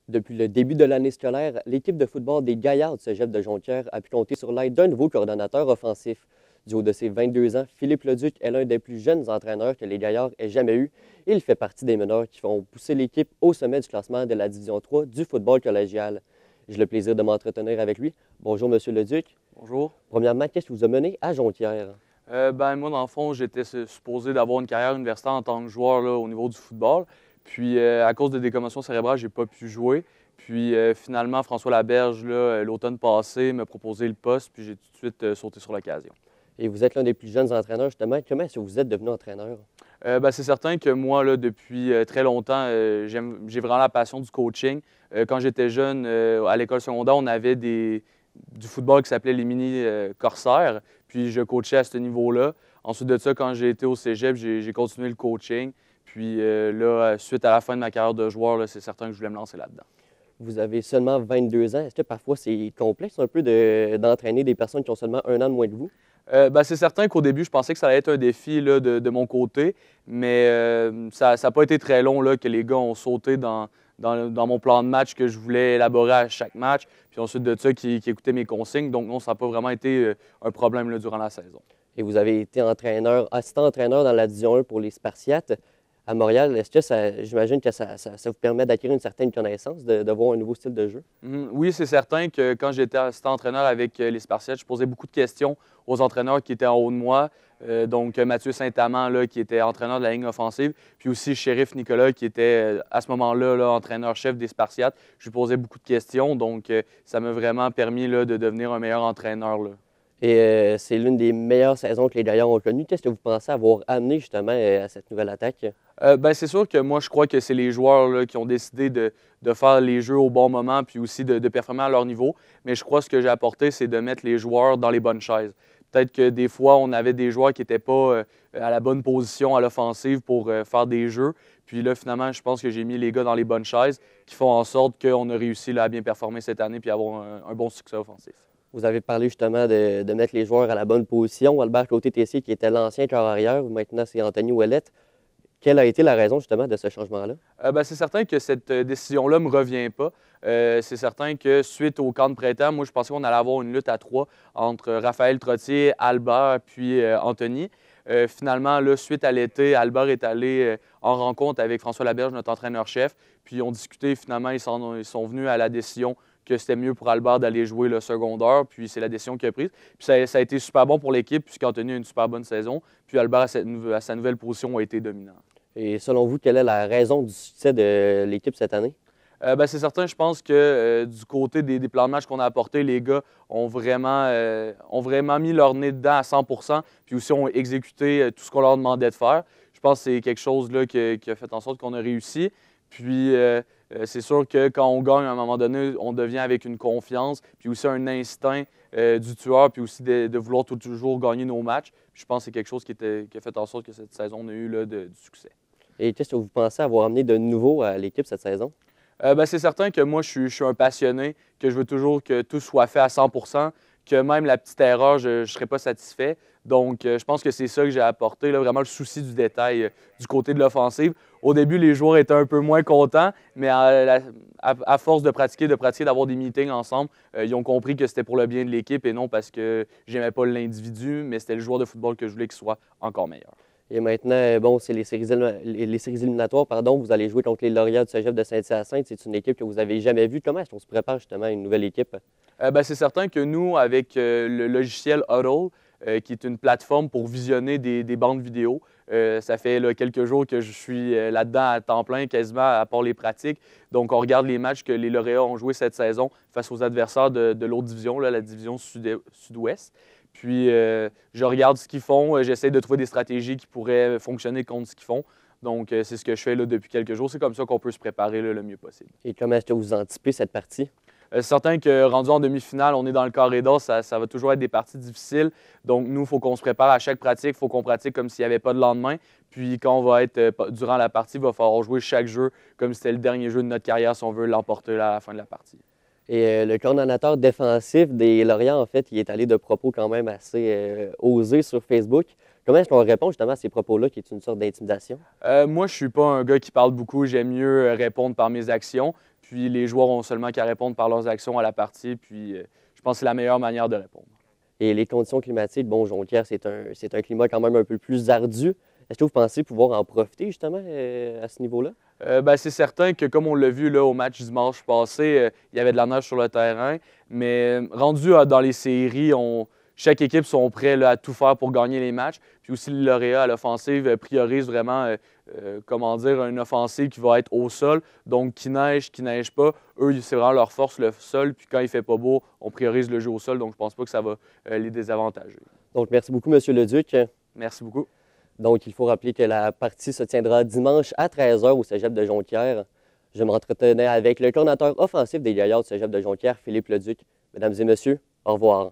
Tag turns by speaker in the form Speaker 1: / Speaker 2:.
Speaker 1: Depuis le début de l'année scolaire, l'équipe de football des Gaillards du Cégep de Jonquière a pu compter sur l'aide d'un nouveau coordonnateur offensif. Du haut de ses 22 ans, Philippe Leduc est l'un des plus jeunes entraîneurs que les Gaillards aient jamais eu. Il fait partie des meneurs qui font pousser l'équipe au sommet du classement de la Division 3 du football collégial. J'ai le plaisir de m'entretenir avec lui. Bonjour, Monsieur Leduc.
Speaker 2: Bonjour.
Speaker 1: Premièrement, qu'est-ce qui vous a mené à Jonquière?
Speaker 2: Moi, dans le fond, j'étais supposé d'avoir une carrière universitaire en tant que joueur là, au niveau du football. Puis, à cause de des commotions cérébrales, j'ai pas pu jouer. Puis, finalement, François Laberge, là, l'automne passé, m'a proposé le poste, puis j'ai tout de suite sauté sur l'occasion.
Speaker 1: Et vous êtes l'un des plus jeunes entraîneurs, justement. Comment est-ce que vous êtes devenu entraîneur?
Speaker 2: C'est certain que moi, là, depuis très longtemps, j'ai vraiment la passion du coaching. Quand j'étais jeune, à l'école secondaire, on avait du football qui s'appelait les mini corsaires. Puis je coachais à ce niveau-là. Ensuite de ça, quand j'ai été au cégep, j'ai continué le coaching. Puis suite à la fin de ma carrière de joueur, là, c'est certain que je voulais me lancer là-dedans.
Speaker 1: Vous avez seulement 22 ans. Est-ce que parfois c'est complexe un peu d'entraîner des personnes qui ont seulement un an de moins que vous?
Speaker 2: C'est certain qu'au début, je pensais que ça allait être un défi là, de mon côté, mais ça n'a pas été très long là, que les gars ont sauté dans mon plan de match que je voulais élaborer à chaque match, puis ensuite de ça, qui écoutaient mes consignes. Donc non, ça n'a pas vraiment été un problème là, durant la saison.
Speaker 1: Et vous avez été assistant-entraîneur dans la Division 1 pour les Spartiates à Montréal. Est-ce que j'imagine que ça vous permet d'acquérir une certaine connaissance, de voir un nouveau style de jeu?
Speaker 2: Oui, c'est certain que quand j'étais assistant-entraîneur avec les Spartiates, je posais beaucoup de questions aux entraîneurs qui étaient en haut de moi. Donc, Mathieu Saint-Amand, là, qui était entraîneur de la ligne offensive, puis aussi Shérif Nicolas, qui était à ce moment-là là, entraîneur-chef des Spartiates. Je lui posais beaucoup de questions, donc ça m'a vraiment permis là, de devenir un meilleur entraîneur. Là.
Speaker 1: Et c'est l'une des meilleures saisons que les Gaillards ont connues. Qu'est-ce que vous pensez avoir amené justement à cette nouvelle attaque?
Speaker 2: C'est sûr que moi, je crois que c'est les joueurs là, qui ont décidé de faire les jeux au bon moment, puis aussi de performer à leur niveau. Mais je crois que ce que j'ai apporté, c'est de mettre les joueurs dans les bonnes chaises. Peut-être que des fois, on avait des joueurs qui n'étaient pas à la bonne position à l'offensive pour faire des jeux. Puis là, finalement, je pense que j'ai mis les gars dans les bonnes chaises qui font en sorte qu'on a réussi là, à bien performer cette année puis avoir un bon succès offensif.
Speaker 1: Vous avez parlé justement de mettre les joueurs à la bonne position. Albert Côté-Tessier, qui était l'ancien corps arrière, maintenant c'est Anthony Ouellette. Quelle a été la raison justement de ce changement-là?
Speaker 2: C'est certain que cette décision-là ne me revient pas. C'est certain que suite au camp de printemps, moi, je pensais qu'on allait avoir une lutte à trois entre Raphaël Trottier, Albert puis Anthony. Finalement, là, suite à l'été, Albert est allé en rencontre avec François Laberge, notre entraîneur-chef. Puis ils ont discuté, finalement, ils sont venus à la décision que c'était mieux pour Albert d'aller jouer le secondaire. Puis c'est la décision qu'il a prise. Puis ça a été super bon pour l'équipe puisqu'Anthony a une super bonne saison. Puis Albert, à sa nouvelle position, a été dominant.
Speaker 1: Et selon vous, quelle est la raison du succès de l'équipe cette année?
Speaker 2: C'est certain, je pense que du côté des plans de match qu'on a apportés, les gars ont vraiment mis leur nez dedans à 100 puis aussi ont exécuté tout ce qu'on leur demandait de faire. Je pense que c'est quelque chose là, qui a fait en sorte qu'on a réussi. Puis c'est sûr que quand on gagne, à un moment donné, on devient avec une confiance, puis aussi un instinct du tueur, puis aussi de vouloir toujours gagner nos matchs. Puis je pense que c'est quelque chose qui a fait en sorte que cette saison, on a eu là, du succès.
Speaker 1: Et qu'est-ce que vous pensez avoir amené de nouveau à l'équipe cette saison?
Speaker 2: C'est certain que moi, je suis un passionné, que je veux toujours que tout soit fait à 100 que même la petite erreur, je ne serais pas satisfait. Donc, je pense que c'est ça que j'ai apporté, là, vraiment le souci du détail du côté de l'offensive. Au début, les joueurs étaient un peu moins contents, mais à force de pratiquer, d'avoir des meetings ensemble, ils ont compris que c'était pour le bien de l'équipe et non parce que j'aimais pas l'individu, mais c'était le joueur de football que je voulais qu'il soit encore meilleur.
Speaker 1: Et maintenant, bon, c'est les séries éliminatoires, pardon. Vous allez jouer contre les Lauréats du Cégep de Saint-Hyacinthe. C'est une équipe que vous n'avez jamais vue. Comment est-ce qu'on se prépare justement à une nouvelle équipe?
Speaker 2: C'est certain que nous, avec le logiciel Huddle, qui est une plateforme pour visionner des bandes vidéo, ça fait là, quelques jours que je suis là-dedans à temps plein, quasiment à part les pratiques. Donc, on regarde les matchs que les lauréats ont joués cette saison face aux adversaires de l'autre division, là, la division sud-ouest. Puis, je regarde ce qu'ils font, j'essaie de trouver des stratégies qui pourraient fonctionner contre ce qu'ils font. Donc, c'est ce que je fais là, depuis quelques jours. C'est comme ça qu'on peut se préparer là, le mieux possible.
Speaker 1: Et comment est-ce que vous anticipez cette partie?
Speaker 2: C'est certain que rendu en demi-finale, on est dans le carré d'or, ça va toujours être des parties difficiles. Donc, nous, il faut qu'on se prépare à chaque pratique, il faut qu'on pratique comme s'il n'y avait pas de lendemain. Puis, quand on va être durant la partie, il va falloir jouer chaque jeu comme si c'était le dernier jeu de notre carrière si on veut l'emporter à la fin de la partie.
Speaker 1: Et le coordonnateur défensif des Lauréats, en fait, il est allé de propos quand même assez osés sur Facebook. Comment est-ce qu'on répond justement à ces propos-là, qui est une sorte d'intimidation?
Speaker 2: Moi, je suis pas un gars qui parle beaucoup. J'aime mieux répondre par mes actions. Puis les joueurs ont seulement qu'à répondre par leurs actions à la partie. Puis je pense que c'est la meilleure manière de répondre.
Speaker 1: Et les conditions climatiques, bon, Jonquière, c'est un climat quand même un peu plus ardu. Est-ce que vous pensez pouvoir en profiter justement à ce niveau-là?
Speaker 2: C'est certain que, comme on l'a vu là, au match dimanche passé, il y avait de la neige sur le terrain. Mais rendu dans les séries, chaque équipe sont prêts là, à tout faire pour gagner les matchs. Puis aussi, le lauréat à l'offensive priorise vraiment, comment dire, une offensive qui va être au sol. Donc, qui neige pas, eux, c'est vraiment leur force, le sol. Puis quand il fait pas beau, on priorise le jeu au sol. Donc, je pense pas que ça va les désavantager.
Speaker 1: Donc, merci beaucoup, M. Leduc.
Speaker 2: Merci beaucoup.
Speaker 1: Donc, il faut rappeler que la partie se tiendra dimanche à 13 h au Cégep de Jonquière. Je m'entretenais avec le coordonnateur offensif des Gaillards du Cégep de Jonquière, Philippe Leduc. Mesdames et messieurs, au revoir.